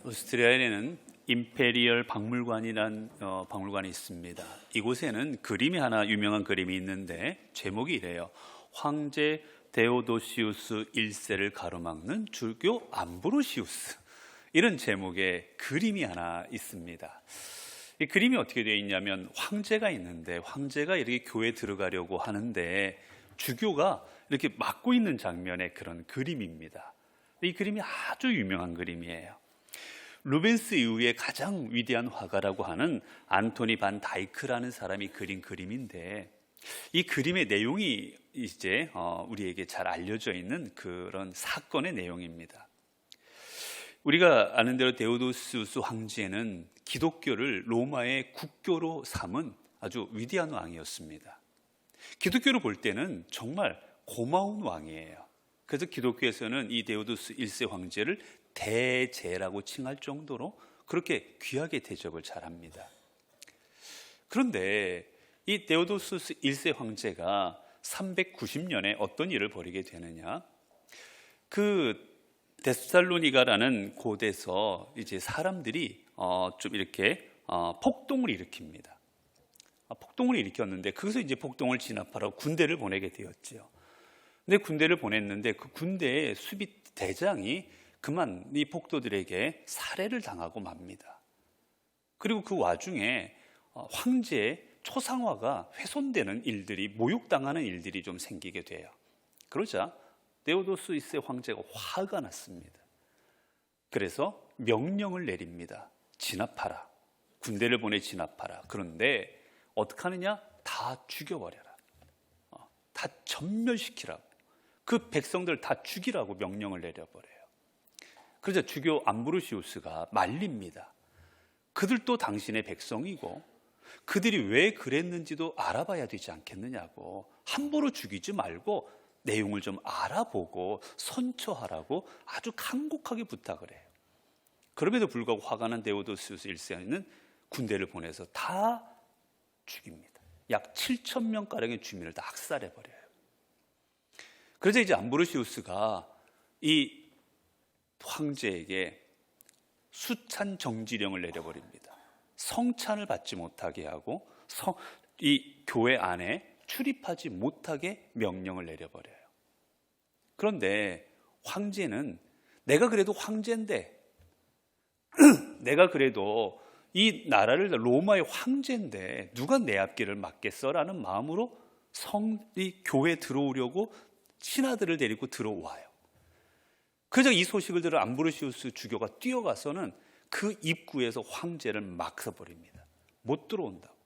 오스트리아에는 임페리얼 박물관이란 박물관이 있습니다. 이곳에는 그림이 하나 유명한 그림이 있는데 제목이 이래요. 황제 데오도시우스 1세를 가로막는 주교 암브로시우스. 이런 제목의 그림이 하나 있습니다. 이 그림이 어떻게 되어 있냐면 황제가 있는데 황제가 이렇게 교회에 들어가려고 하는데 주교가 이렇게 막고 있는 장면의 그런 그림입니다. 이 그림이 아주 유명한 그림이에요. 루벤스 이후에 가장 위대한 화가라고 하는 안토니 반 다이크라는 사람이 그린 그림인데 이 그림의 내용이 이제 우리에게 잘 알려져 있는 그런 사건의 내용입니다. 우리가 아는 대로 데오도시우스 황제는 기독교를 로마의 국교로 삼은 아주 위대한 왕이었습니다. 기독교를 볼 때는 정말 고마운 왕이에요. 그래서 기독교에서는 이 데오도스 1세 황제를 대제라고 칭할 정도로 그렇게 귀하게 대접을 잘합니다. 그런데 이 데오도시우스 1세 황제가 390년에 어떤 일을 벌이게 되느냐? 그 데살로니가라는 곳에서 이제 사람들이 좀 이렇게 폭동을 일으킵니다. 폭동을 일으켰는데 거기서 이제 폭동을 진압하러 군대를 보내게 되었죠. 근데 군대를 보냈는데 그 군대의 수비 대장이 그만 이 폭도들에게 살해를 당하고 맙니다. 그리고 그 와중에 황제의 초상화가 훼손되는 일들이, 모욕당하는 일들이 좀 생기게 돼요. 그러자 데오도스 1세 황제가 화가 났습니다. 그래서 명령을 내립니다. 진압하라. 군대를 보내 진압하라. 그런데 어떻게 하느냐? 다 죽여버려라. 다 전멸시키라고. 그 백성들 다 죽이라고 명령을 내려버려요. 그러자 주교 암브로시우스가 말립니다. 그들도 당신의 백성이고 그들이 왜 그랬는지도 알아봐야 되지 않겠느냐고, 함부로 죽이지 말고 내용을 좀 알아보고 선처하라고 아주 간곡하게 부탁을 해요. 그럼에도 불구하고 화가 난 데오도시우스 1세는 군대를 보내서 다 죽입니다. 약 7,000명가량의 주민을 다 학살해버려요. 그래서 이제 암브로시우스가 이 황제에게 수찬 정지령을 내려버립니다. 성찬을 받지 못하게 하고 이 교회 안에 출입하지 못하게 명령을 내려버려요. 그런데 황제는 내가 그래도 황제인데 내가 그래도 이 나라를 로마의 황제인데 누가 내 앞길을 막겠어라는 마음으로 이 교회에 들어오려고 신하들을 데리고 들어와요. 그래서 이 소식을 들은 암브로시우스 주교가 뛰어가서는 그 입구에서 황제를 막 서버립니다. 못 들어온다고.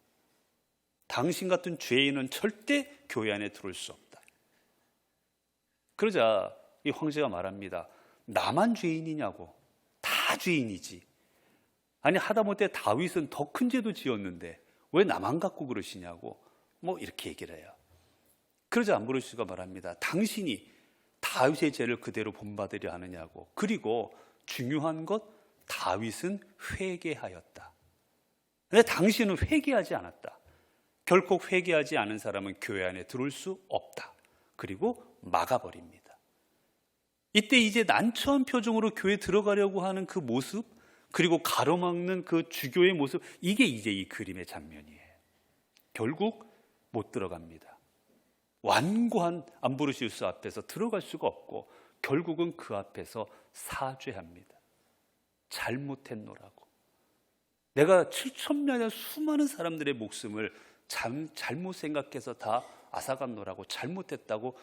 당신 같은 죄인은 절대 교회 안에 들어올 수 없다. 그러자 이 황제가 말합니다. 나만 죄인이냐고. 다 죄인이지. 아니 하다못해 다윗은 더 큰 죄도 지었는데 왜 나만 갖고 그러시냐고 뭐 이렇게 얘기를 해요. 그러자 암브로시우스가 말합니다. 당신이 다윗의 죄를 그대로 본받으려 하느냐고. 그리고 중요한 것, 다윗은 회개하였다. 근데 당신은 회개하지 않았다. 결코 회개하지 않은 사람은 교회 안에 들어올 수 없다. 그리고 막아버립니다. 이때 이제 난처한 표정으로 교회에 들어가려고 하는 그 모습, 그리고 가로막는 그 주교의 모습, 이게 이제 이 그림의 장면이에요. 결국 못 들어갑니다. 완고한 암브로시우스 앞에서 들어갈 수가 없고 결국은 그 앞에서 사죄합니다. 잘못했노라고. 내가 7,000명의 수많은 사람들의 목숨을 잘못 생각해서 다 앗아갔노라고, 잘못했다고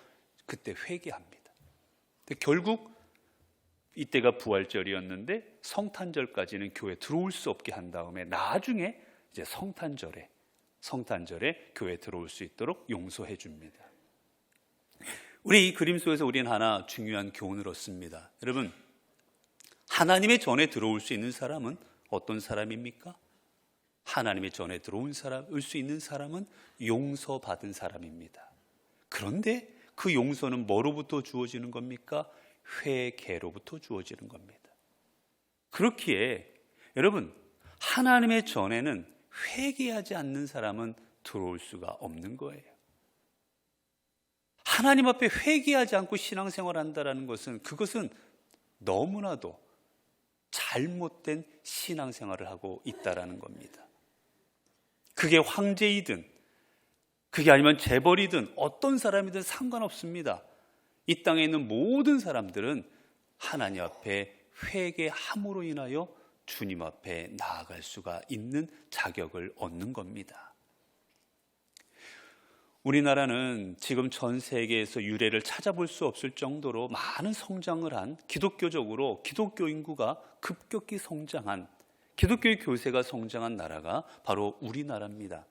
그때 회개합니다. 결국 이때가 부활절이었는데 성탄절까지는 교회에 들어올 수 없게 한 다음에 나중에 이제 성탄절에 교회에 들어올 수 있도록 용서해 줍니다. 우리 이 그림 속에서 우리는 하나 중요한 교훈을 얻습니다. 여러분, 하나님의 전에 들어올 수 있는 사람은 어떤 사람입니까? 하나님의 전에 들어올 수 있는 사람은 용서받은 사람입니다. 그런데 그 용서는 뭐로부터 주어지는 겁니까? 회개로부터 주어지는 겁니다. 그렇기에 여러분, 하나님의 전에는 회개하지 않는 사람은 들어올 수가 없는 거예요. 하나님 앞에 회개하지 않고 신앙생활을 한다는 것은, 그것은 너무나도 잘못된 신앙생활을 하고 있다라는 겁니다. 그게 황제이든 그게 아니면 재벌이든 어떤 사람이든 상관없습니다. 이 땅에 있는 모든 사람들은 하나님 앞에 회개함으로 인하여 주님 앞에 나아갈 수가 있는 자격을 얻는 겁니다. 우리나라는 지금 전 세계에서 유례를 찾아볼 수 없을 정도로 많은 성장을 한, 기독교적으로 기독교 인구가 급격히 성장한, 기독교의 교세가 성장한 나라가 바로 우리나라입니다.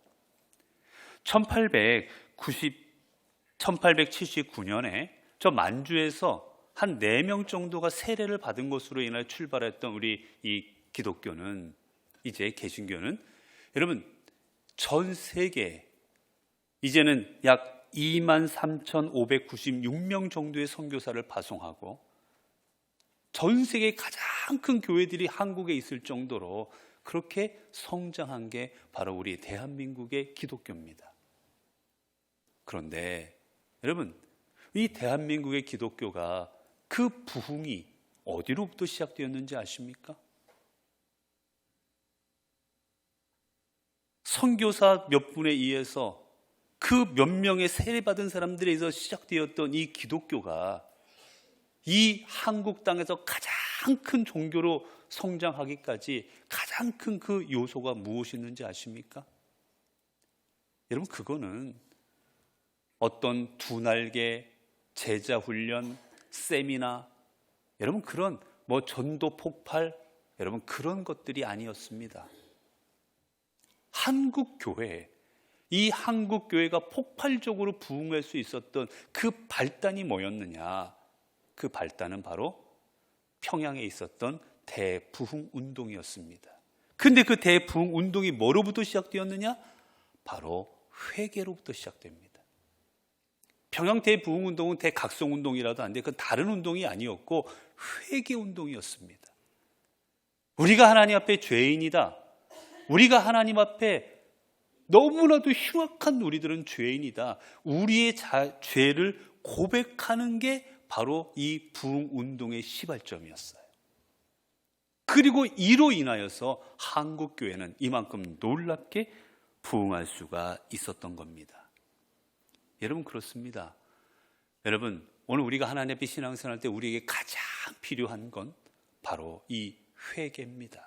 1879년에 저 만주에서 한 4명 정도가 세례를 받은 것으로 인해 출발했던 우리 이 기독교는, 이제 개신교는 여러분 전 세계 이제는 약 23,596명 정도의 선교사를 파송하고 전 세계 가장 큰 교회들이 한국에 있을 정도로 그렇게 성장한 게 바로 우리 대한민국의 기독교입니다. 그런데 여러분, 이 대한민국의 기독교가 그 부흥이 어디로부터 시작되었는지 아십니까? 선교사 몇 분에 의해서 그 몇 명의 세례받은 사람들에 의해서 시작되었던 이 기독교가 이 한국 땅에서 가장 큰 종교로 성장하기까지 가장 큰 그 요소가 무엇이었는지 아십니까? 여러분, 그거는 어떤 두 날개 제자 훈련, 세미나, 여러분 그런 전도 폭발, 여러분 그런 것들이 아니었습니다. 한국 교회, 이 한국 교회가 폭발적으로 부흥할 수 있었던 그 발단이 뭐였느냐? 그 발단은 바로 평양에 있었던 대부흥 운동이었습니다. 근데 그 대부흥 운동이 뭐로부터 시작되었느냐? 바로 회개로부터 시작됩니다. 평양 대부흥 운동은 대각성 운동이라도 안 돼. 그건 다른 운동이 아니었고 회개 운동이었습니다. 우리가 하나님 앞에 죄인이다. 우리가 하나님 앞에 너무나도 흉악한 우리들은 죄인이다. 우리의 죄를 고백하는 게 바로 이 부흥 운동의 시발점이었어요. 그리고 이로 인하여서 한국 교회는 이만큼 놀랍게 부흥할 수가 있었던 겁니다. 여러분 그렇습니다. 여러분 오늘 우리가 하나님 앞에 신앙생활할 때 우리에게 가장 필요한 건 바로 이 회개입니다.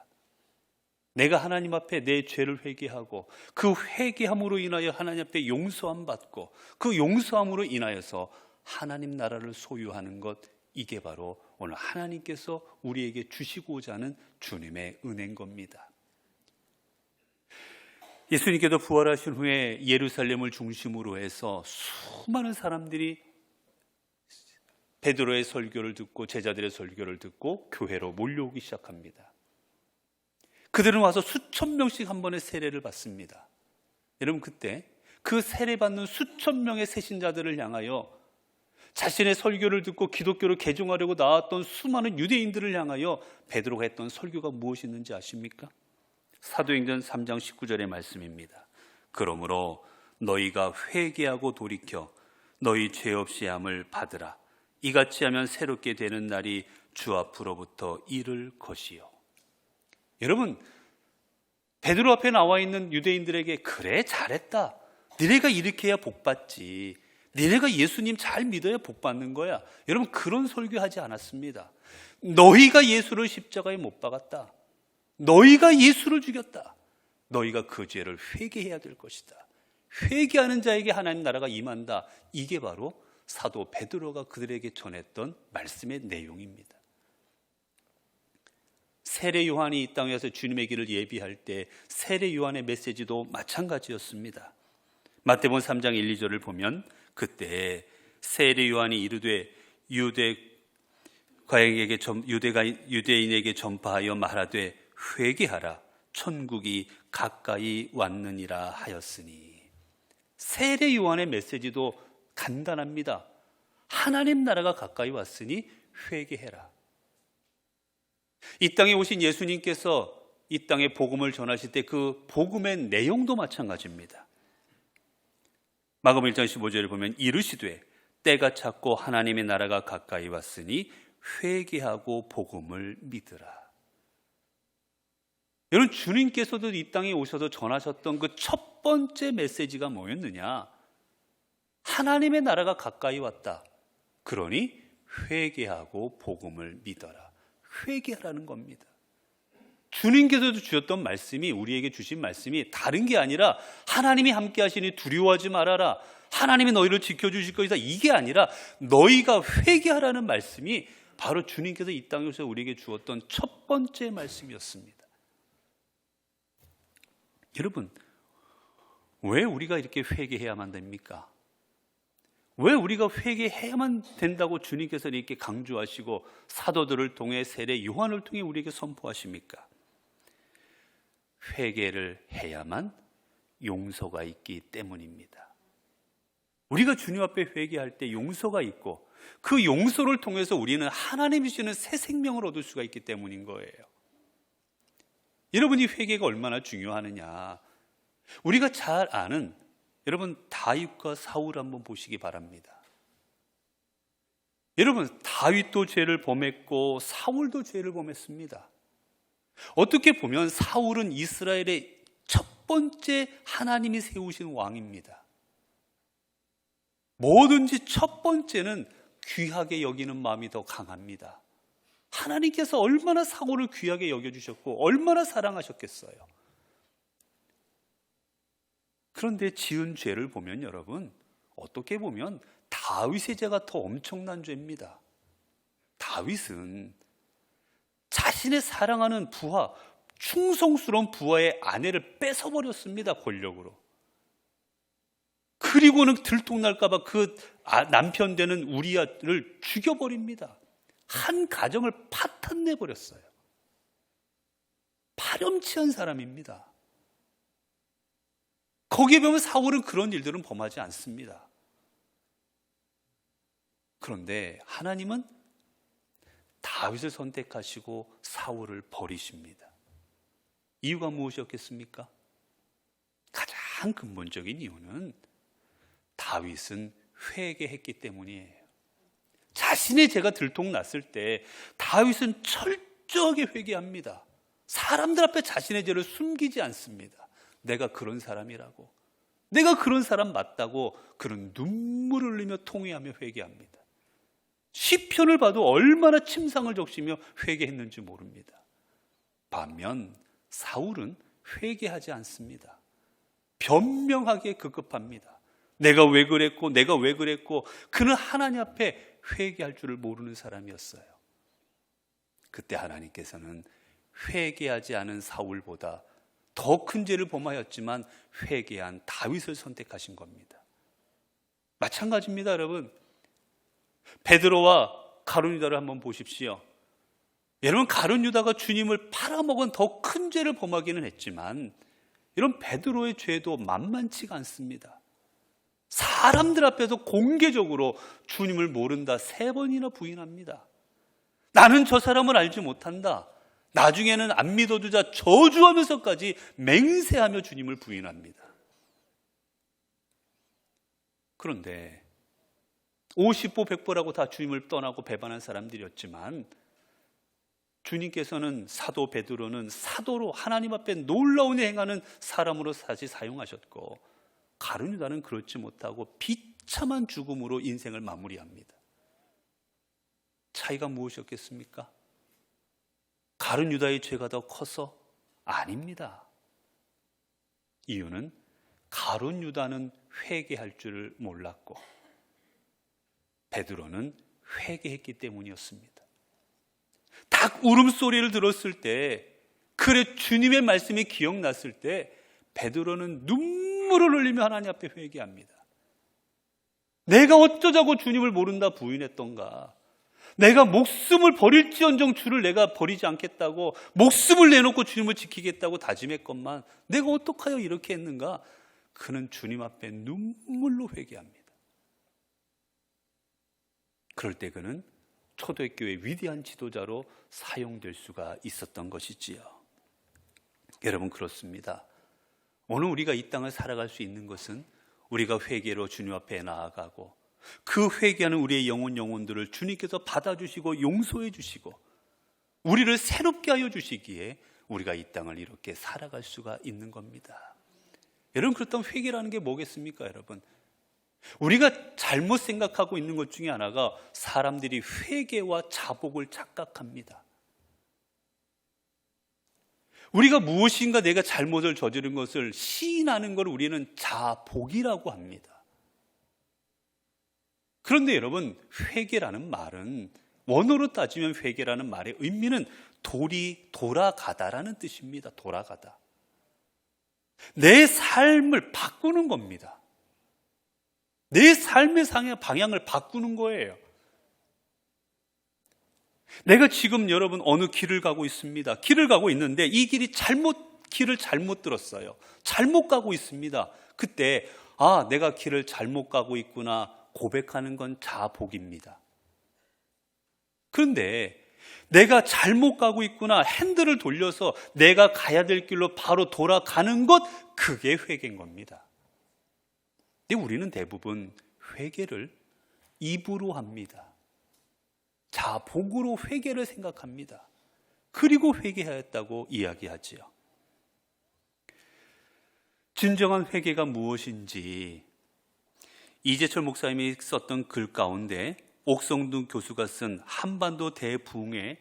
내가 하나님 앞에 내 죄를 회개하고 그 회개함으로 인하여 하나님 앞에 용서함 받고 그 용서함으로 인하여서 하나님 나라를 소유하는 것, 이게 바로 오늘 하나님께서 우리에게 주시고자 하는 주님의 은혜인 겁니다. 예수님께서 부활하신 후에 예루살렘을 중심으로 해서 수많은 사람들이 베드로의 설교를 듣고 제자들의 설교를 듣고 교회로 몰려오기 시작합니다. 그들은 와서 수천 명씩 한 번에 세례를 받습니다. 여러분 그때 그 세례받는 수천 명의 새신자들을 향하여 자신의 설교를 듣고 기독교를 개종하려고 나왔던 수많은 유대인들을 향하여 베드로가 했던 설교가 무엇이었는지 아십니까? 사도행전 3장 19절의 말씀입니다. 그러므로 너희가 회개하고 돌이켜 너희 죄 없이 함을 받으라. 이같이 하면 새롭게 되는 날이 주 앞으로부터 이를 것이요. 여러분 베드로 앞에 나와 있는 유대인들에게 그래 잘했다. 너네가 이렇게 해야 복 받지. 너네가 예수님 잘 믿어야 복 받는 거야. 여러분 그런 설교하지 않았습니다. 너희가 예수를 십자가에 못 박았다. 너희가 예수를 죽였다. 너희가 그 죄를 회개해야 될 것이다. 회개하는 자에게 하나님 나라가 임한다. 이게 바로 사도 베드로가 그들에게 전했던 말씀의 내용입니다. 세례 요한이 이 땅에서 주님의 길을 예비할 때 세례 요한의 메시지도 마찬가지였습니다. 마태복음 3장 1, 2절을 보면 그때 세례 요한이 이르되 유대인에게 전파하여 말하되 회개하라 천국이 가까이 왔느니라 하였으니, 세례 요한의 메시지도 간단합니다. 하나님 나라가 가까이 왔으니 회개해라. 이 땅에 오신 예수님께서 이 땅에 복음을 전하실 때 그 복음의 내용도 마찬가지입니다. 마가복음 1장 15절을 보면 이르시되 때가 찼고 하나님의 나라가 가까이 왔으니 회개하고 복음을 믿으라. 여러분, 주님께서도 이 땅에 오셔서 전하셨던 그 첫 번째 메시지가 뭐였느냐? 하나님의 나라가 가까이 왔다. 그러니 회개하고 복음을 믿어라. 회개하라는 겁니다. 주님께서도 주셨던 말씀이, 우리에게 주신 말씀이 다른 게 아니라 하나님이 함께 하시니 두려워하지 말아라. 하나님이 너희를 지켜주실 것이다. 이게 아니라 너희가 회개하라는 말씀이 바로 주님께서 이 땅에 오셔서 우리에게 주었던 첫 번째 말씀이었습니다. 여러분, 왜 우리가 이렇게 회개해야만 됩니까? 왜 우리가 회개해야만 된다고 주님께서 이렇게 강조하시고 사도들을 통해 세례 요한을 통해 우리에게 선포하십니까? 회개를 해야만 용서가 있기 때문입니다. 우리가 주님 앞에 회개할 때 용서가 있고 그 용서를 통해서 우리는 하나님이 주시는 새 생명을 얻을 수가 있기 때문인 거예요. 여러분이 회개가 얼마나 중요하느냐, 우리가 잘 아는 여러분 다윗과 사울 한번 보시기 바랍니다. 여러분, 다윗도 죄를 범했고 사울도 죄를 범했습니다. 어떻게 보면 사울은 이스라엘의 첫 번째 하나님이 세우신 왕입니다. 뭐든지 첫 번째는 귀하게 여기는 마음이 더 강합니다. 하나님께서 얼마나 사울을 귀하게 여겨주셨고 얼마나 사랑하셨겠어요. 그런데 지은 죄를 보면 여러분, 어떻게 보면 다윗의 죄가 더 엄청난 죄입니다. 다윗은 자신의 사랑하는 부하, 충성스러운 부하의 아내를 뺏어버렸습니다. 권력으로. 그리고는 들통날까봐 그 남편 되는 우리아를 죽여버립니다. 한 가정을 파탄내버렸어요. 파렴치한 사람입니다. 거기에 보면 사울은 그런 일들은 범하지 않습니다. 그런데 하나님은 다윗을 선택하시고 사울을 버리십니다. 이유가 무엇이었겠습니까? 가장 근본적인 이유는 다윗은 회개했기 때문이에요. 자신의 죄가 들통났을 때 다윗은 철저하게 회개합니다. 사람들 앞에 자신의 죄를 숨기지 않습니다. 내가 그런 사람이라고, 내가 그런 사람 맞다고 그런 눈물을 흘리며 통회하며 회개합니다. 시편을 봐도 얼마나 침상을 적시며 회개했는지 모릅니다. 반면 사울은 회개하지 않습니다. 변명하기에 급급합니다. 내가 왜 그랬고 그는 하나님 앞에 회개할 줄을 모르는 사람이었어요. 그때 하나님께서는 회개하지 않은 사울보다 더 큰 죄를 범하였지만 회개한 다윗을 선택하신 겁니다. 마찬가지입니다, 여러분. 베드로와 가룟 유다를 한번 보십시오. 여러분, 가룟 유다가 주님을 팔아먹은 더 큰 죄를 범하기는 했지만 이런 베드로의 죄도 만만치가 않습니다. 사람들 앞에서 공개적으로 주님을 모른다 3번이나 부인합니다. 나는 저 사람을 알지 못한다. 나중에는 안 믿어주자 저주하면서까지 맹세하며 주님을 부인합니다. 그런데 50보 100보라고 다 주님을 떠나고 배반한 사람들이었지만 주님께서는 사도 베드로는 사도로 하나님 앞에 놀라운 일 행하는 사람으로 다시 사용하셨고, 가룟 유다는 그렇지 못하고 비참한 죽음으로 인생을 마무리합니다. 차이가 무엇이었겠습니까? 가룟 유다의 죄가 더 커서? 아닙니다. 이유는 가룟 유다는 회개할 줄을 몰랐고 베드로는 회개했기 때문이었습니다. 닭 울음소리를 들었을 때, 그래 주님의 말씀이 기억났을 때 베드로는 눈물을 흘리며 하나님 앞에 회개합니다. 내가 어쩌자고 주님을 모른다 부인했던가, 내가 목숨을 버릴지언정 주를 내가 버리지 않겠다고 목숨을 내놓고 주님을 지키겠다고 다짐했건만 내가 어떡하여 이렇게 했는가. 그는 주님 앞에 눈물로 회개합니다. 그럴 때 그는 초대교회의 위대한 지도자로 사용될 수가 있었던 것이지요. 여러분, 그렇습니다. 오늘 우리가 이 땅을 살아갈 수 있는 것은 우리가 회개로 주님 앞에 나아가고 그 회개하는 우리의 영혼들을 주님께서 받아주시고 용서해 주시고 우리를 새롭게 하여 주시기에 우리가 이 땅을 이렇게 살아갈 수가 있는 겁니다. 여러분, 그렇다면 회개라는 게 뭐겠습니까, 여러분? 우리가 잘못 생각하고 있는 것 중에 하나가 사람들이 회개와 자복을 착각합니다. 우리가 무엇인가 내가 잘못을 저지른 것을 시인하는 걸 우리는 자복이라고 합니다. 그런데 여러분, 회개라는 말은, 원어로 따지면 회개라는 말의 의미는 돌아가다라는 뜻입니다. 돌아가다. 내 삶을 바꾸는 겁니다. 내 삶의 방향을 바꾸는 거예요. 내가 지금 여러분 어느 길을 가고 있습니다. 길을 가고 있는데 이 길을 잘못 들었어요. 잘못 가고 있습니다. 그때 내가 길을 잘못 가고 있구나 고백하는 건 자복입니다. 그런데 내가 잘못 가고 있구나 핸들을 돌려서 내가 가야 될 길로 바로 돌아가는 것, 그게 회개인 겁니다. 근데 우리는 대부분 회개를 입으로 합니다. 자복으로 회개를 생각합니다. 그리고 회개하였다고 이야기하지요. 진정한 회개가 무엇인지 이재철 목사님이 썼던 글 가운데 옥성동 교수가 쓴 한반도 대부흥의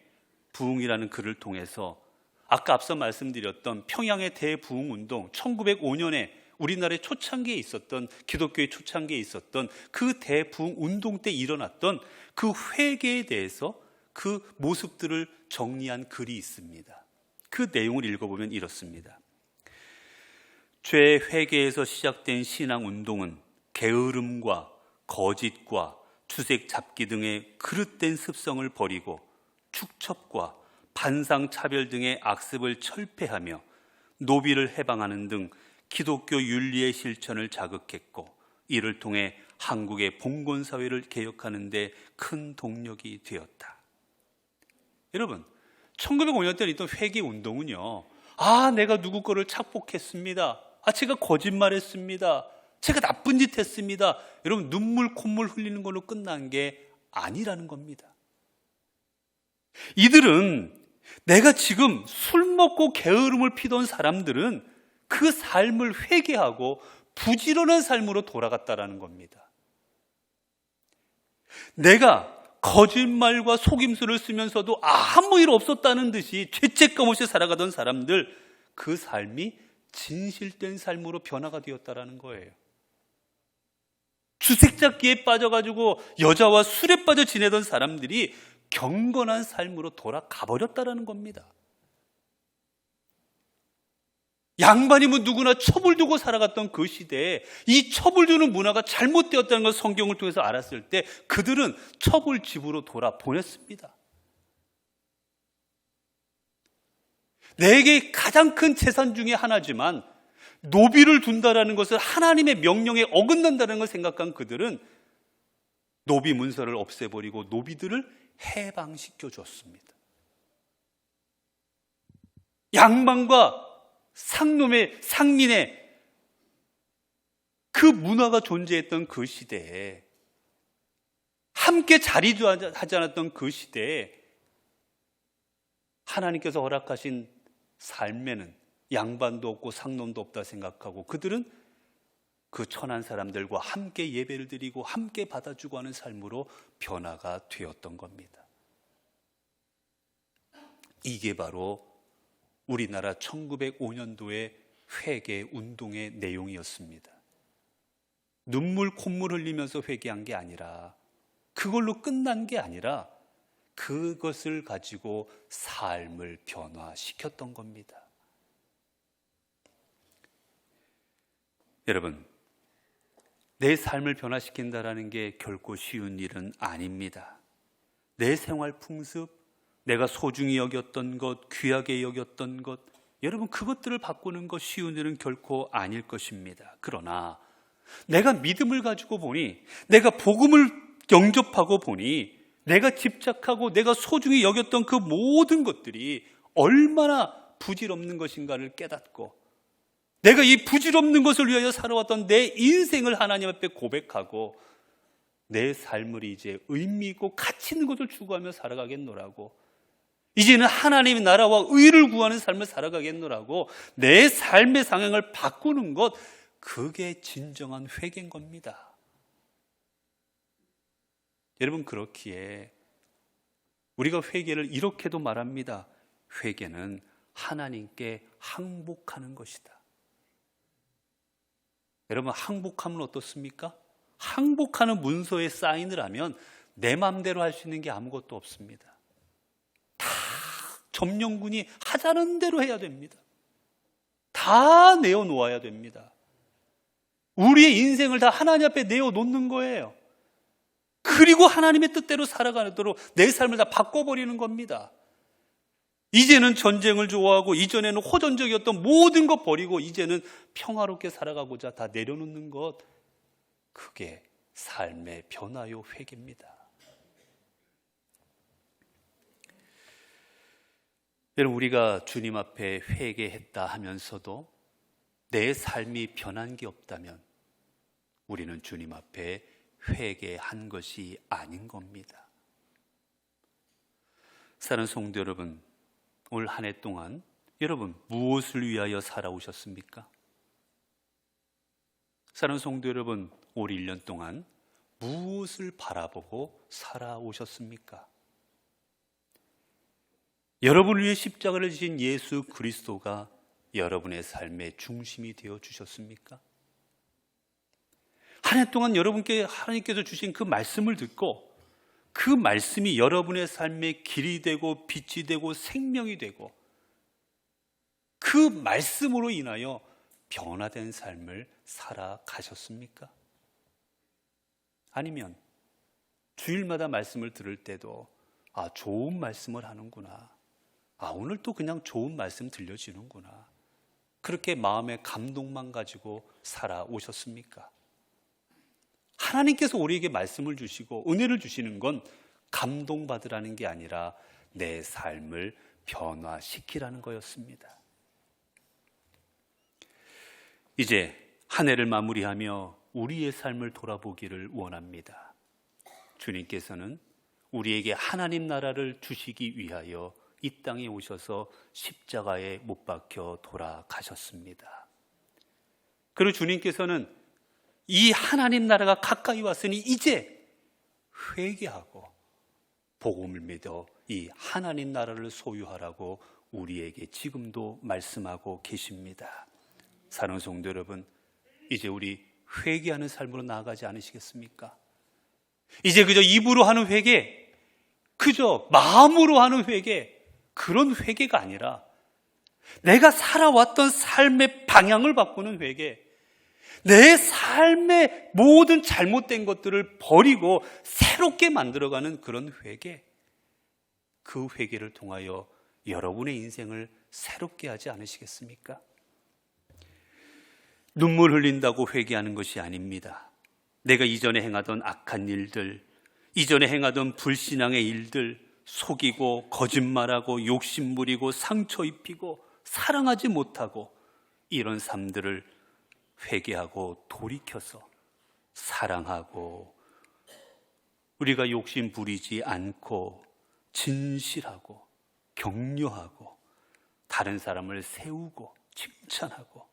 부흥이라는 글을 통해서 아까 앞서 말씀드렸던 평양의 대부흥운동, 1905년에 우리나라의 초창기에 있었던, 기독교의 초창기에 있었던 그 대부흥운동 때 일어났던 그 회개에 대해서 그 모습들을 정리한 글이 있습니다. 그 내용을 읽어보면 이렇습니다. 죄 회개에서 시작된 신앙운동은 게으름과 거짓과 주색 잡기 등의 그릇된 습성을 버리고 축첩과 반상차별 등의 악습을 철폐하며 노비를 해방하는 등 기독교 윤리의 실천을 자극했고, 이를 통해 한국의 봉건사회를 개혁하는 데 큰 동력이 되었다. 여러분, 1905년 때 있던 회개운동은요, 내가 누구 거를 착복했습니다. 제가 거짓말했습니다. 제가 나쁜 짓 했습니다. 여러분, 눈물 콧물 흘리는 걸로 끝난 게 아니라는 겁니다. 이들은, 내가 지금 술 먹고 게으름을 피던 사람들은 그 삶을 회개하고 부지런한 삶으로 돌아갔다라는 겁니다. 내가 거짓말과 속임수를 쓰면서도 아무 일 없었다는 듯이 죄책감 없이 살아가던 사람들, 그 삶이 진실된 삶으로 변화가 되었다라는 거예요. 주색잡기에 빠져가지고 여자와 술에 빠져 지내던 사람들이 경건한 삶으로 돌아가 버렸다라는 겁니다. 양반이면 누구나 첩을 두고 살아갔던 그 시대에 이 첩을 두는 문화가 잘못되었다는 걸 성경을 통해서 알았을 때 그들은 첩을 집으로 돌아보냈습니다. 내게 가장 큰 재산 중에 하나지만 노비를 둔다라는 것을 하나님의 명령에 어긋난다는 걸 생각한 그들은 노비 문서를 없애버리고 노비들을 해방시켜 줬습니다. 양반과 상민의 그 문화가 존재했던 그 시대에, 함께 자리도 하지 않았던 그 시대에 하나님께서 허락하신 삶에는 양반도 없고 상놈도 없다 생각하고 그들은 그 천한 사람들과 함께 예배를 드리고 함께 받아주고 하는 삶으로 변화가 되었던 겁니다. 이게 바로 우리나라 1905년도의 회개 운동의 내용이었습니다. 눈물 콧물 흘리면서 회개한 게 아니라, 그걸로 끝난 게 아니라 그것을 가지고 삶을 변화시켰던 겁니다. 여러분, 내 삶을 변화시킨다는 게 결코 쉬운 일은 아닙니다. 내 생활 풍습, 내가 소중히 여겼던 것, 귀하게 여겼던 것, 여러분, 그것들을 바꾸는 것 쉬운 일은 결코 아닐 것입니다. 그러나 내가 믿음을 가지고 보니, 내가 복음을 영접하고 보니, 내가 집착하고 내가 소중히 여겼던 그 모든 것들이 얼마나 부질없는 것인가를 깨닫고, 내가 이 부질없는 것을 위하여 살아왔던 내 인생을 하나님 앞에 고백하고 내 삶을 이제 의미 있고 가치 있는 것을 추구하며 살아가겠노라고 이제는 하나님의 나라와 의를 구하는 삶을 살아가겠노라고 내 삶의 상황을 바꾸는 것, 그게 진정한 회개인 겁니다. 여러분, 그렇기에 우리가 회개를 이렇게도 말합니다. 회개는 하나님께 항복하는 것이다. 여러분, 항복하면 어떻습니까? 항복하는 문서에 사인을 하면 내 마음대로 할 수 있는 게 아무것도 없습니다. 다 점령군이 하자는 대로 해야 됩니다. 다 내어놓아야 됩니다. 우리의 인생을 다 하나님 앞에 내어놓는 거예요. 그리고 하나님의 뜻대로 살아가도록 내 삶을 다 바꿔버리는 겁니다. 이제는 전쟁을 좋아하고 이전에는 호전적이었던 모든 것 버리고 이제는 평화롭게 살아가고자 다 내려놓는 것, 그게 삶의 변화요 회개입니다. 여러분, 우리가 주님 앞에 회개했다 하면서도 내 삶이 변한 게 없다면 우리는 주님 앞에 회개한 것이 아닌 겁니다. 사랑하는 성도 여러분, 올 한 해 동안 여러분 무엇을 위하여 살아오셨습니까? 사랑하는 성도 여러분, 올 1년 동안 무엇을 바라보고 살아오셨습니까? 여러분을 위해 십자가를 지신 예수 그리스도가 여러분의 삶의 중심이 되어 주셨습니까? 한 해 동안 여러분께 하나님께서 주신 그 말씀을 듣고 그 말씀이 여러분의 삶의 길이 되고 빛이 되고 생명이 되고 그 말씀으로 인하여 변화된 삶을 살아가셨습니까? 아니면 주일마다 말씀을 들을 때도 좋은 말씀을 하는구나, 오늘 또 그냥 좋은 말씀 들려지는구나, 그렇게 마음의 감동만 가지고 살아오셨습니까? 하나님께서 우리에게 말씀을 주시고 은혜를 주시는 건 감동받으라는 게 아니라 내 삶을 변화시키라는 거였습니다. 이제 한 해를 마무리하며 우리의 삶을 돌아보기를 원합니다. 주님께서는 우리에게 하나님 나라를 주시기 위하여 이 땅에 오셔서 십자가에 못 박혀 돌아가셨습니다. 그리고 주님께서는 이 하나님 나라가 가까이 왔으니 이제 회개하고 복음을 믿어 이 하나님 나라를 소유하라고 우리에게 지금도 말씀하고 계십니다. 사랑하는 성도 여러분, 이제 우리 회개하는 삶으로 나아가지 않으시겠습니까? 이제 그저 입으로 하는 회개, 그저 마음으로 하는 회개, 그런 회개가 아니라 내가 살아왔던 삶의 방향을 바꾸는 회개, 내 삶의 모든 잘못된 것들을 버리고 새롭게 만들어가는 그런 회개, 그 회개를 통하여 여러분의 인생을 새롭게 하지 않으시겠습니까? 눈물 흘린다고 회개하는 것이 아닙니다. 내가 이전에 행하던 악한 일들, 이전에 행하던 불신앙의 일들, 속이고 거짓말하고 욕심부리고 상처 입히고 사랑하지 못하고 이런 삶들을 회개하고 돌이켜서 사랑하고 우리가 욕심 부리지 않고 진실하고 격려하고 다른 사람을 세우고 칭찬하고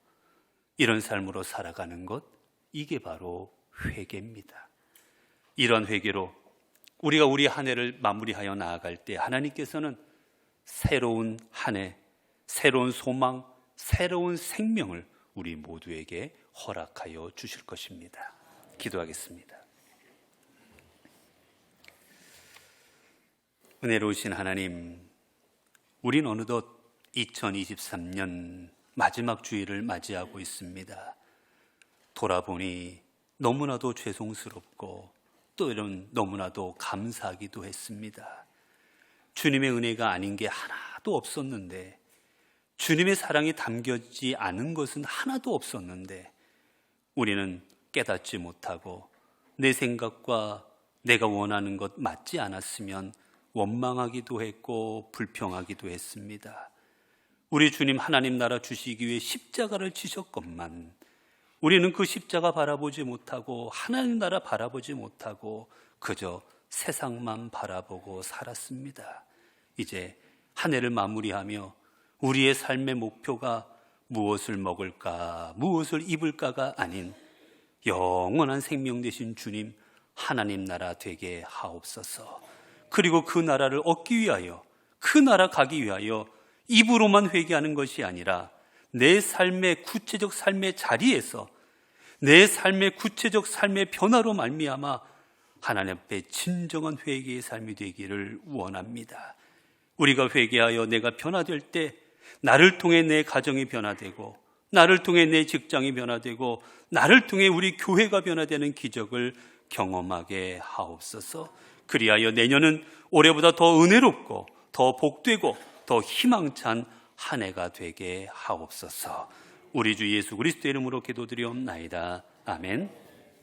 이런 삶으로 살아가는 것, 이게 바로 회개입니다. 이런 회개로 우리가 우리 한 해를 마무리하여 나아갈 때 하나님께서는 새로운 한 해, 새로운 소망, 새로운 생명을 우리 모두에게 허락하여 주실 것입니다. 기도하겠습니다. 은혜로우신 하나님, 우린 어느덧 2023년 마지막 주일을 맞이하고 있습니다. 돌아보니 너무나도 죄송스럽고 또 이런 너무나도 감사하기도 했습니다. 주님의 은혜가 아닌 게 하나도 없었는데, 주님의 사랑이 담겨지지 않은 것은 하나도 없었는데 우리는 깨닫지 못하고 내 생각과 내가 원하는 것 맞지 않았으면 원망하기도 했고 불평하기도 했습니다. 우리 주님 하나님 나라 주시기 위해 십자가를 지셨건만 우리는 그 십자가 바라보지 못하고 하나님 나라 바라보지 못하고 그저 세상만 바라보고 살았습니다. 이제 한 해를 마무리하며 우리의 삶의 목표가 무엇을 먹을까, 무엇을 입을까가 아닌 영원한 생명 되신 주님 하나님 나라 되게 하옵소서. 그리고 그 나라를 얻기 위하여, 그 나라 가기 위하여 입으로만 회개하는 것이 아니라 내 삶의 구체적 삶의 자리에서 내 삶의 구체적 삶의 변화로 말미암아 하나님 앞에 진정한 회개의 삶이 되기를 원합니다. 우리가 회개하여 내가 변화될 때 나를 통해 내 가정이 변화되고, 나를 통해 내 직장이 변화되고, 나를 통해 우리 교회가 변화되는 기적을 경험하게 하옵소서. 그리하여 내년은 올해보다 더 은혜롭고 더 복되고 더 희망찬 한 해가 되게 하옵소서. 우리 주 예수 그리스도의 이름으로 기도드리옵나이다. 아멘.